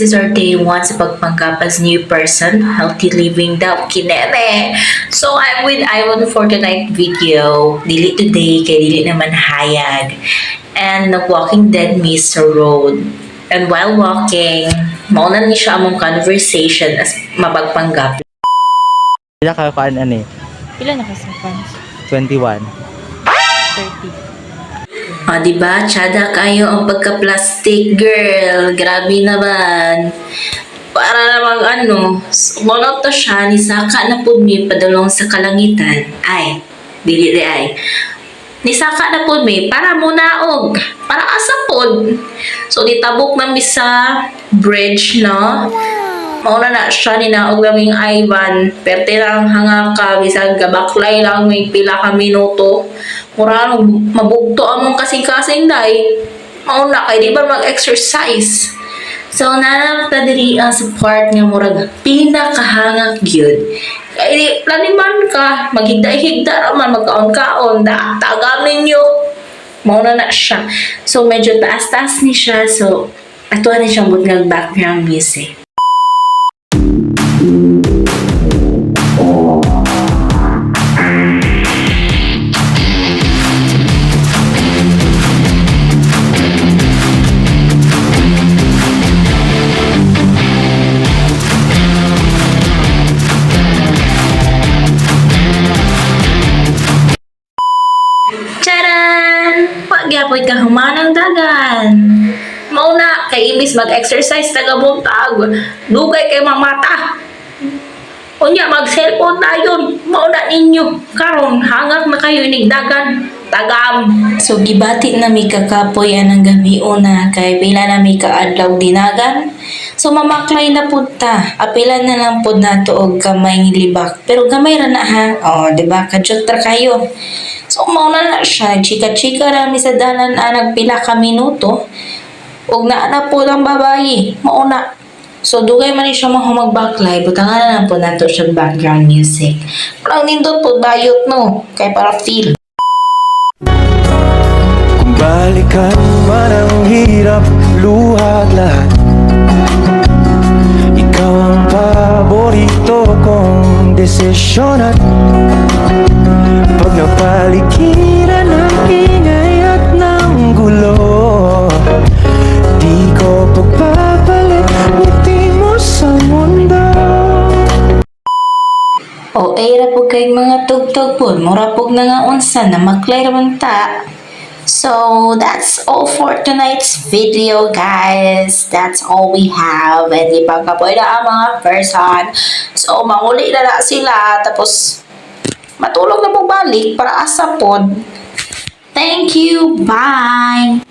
is our day 1 sa pagpanggap as new person, healthy living daw, kineme. So, I'm with Iwan for tonight video. Dili today, kay dili naman hayag. And nag-walking dead meets the road. And while walking, mauna ni siya among conversation as mapagpanggap. Pila ka kuan ani? Pila na kasi fans? 21. 30. Diba? Tsada kayo ang pagka-plastic, girl. Grabe naman. Para namang sumunod to siya, ni Saka na po mi padulong sa kalangitan. Ay, dili di ay. Ni Saka na po mi, para munaog. Para asapod. So, nitabok na mi sa bridge, no? Mauna na siya, ninaog naming Ivan. Perte lang hanga ka, bisag gabaklay lang may pila ka minuto. Mura mabugto among kasing-kasing day. Mauna kay di ba mag-exercise. So, nanapta diri ang support nga murag pinakahangak gyud. Kay di planiman ka, maghigda-higda raman, magkaon-kaon, tagam ninyo. Mauna na siya. So, medyo taas-taas ni siya. So, ato na siyang butngag background music. Charan! Pagyapoy ka humanang dagan. Mauna, kay imbis mag-exercise tagabuntag, dugay kay mamata. Unya, mag-cellphone tayo. Mauna ninyo. Karon hangak na kayo inigdagan. Tagam. So, gibati na mi kakapoy anang gabi una kay pila na mi kaadlaw dinagan. So, mamaklay na punta. Apilan na lang po na to og kamay ng libak. Pero gamay ra na ha. Diba? Kadyot ra kayo. So, mauna na siya. Chika-chika rami sa dalan nagpila ka minuto. Ug na po lang babayi. Mauna. So, dugay man siya magbacklay. Butangan na lang po nato siya background music. Parang nindot po bayot no. Kay para feel. Kung balikan man ang hirap, luha at lahat, ikaw ang paborito kong desisyon. At pag napaligiran ng ingay at ng gulo, di ko pagpapalit ngiti mo sa mundo. O era po kay mga tugtog po. Mura po na nga unsa na maklay raman ta. So, that's all for tonight's video, guys. That's all we have. And di pa kapoy na ang mga person. So, manguli na sila. Tapos, matulog na po balik para asapod. Thank you. Bye.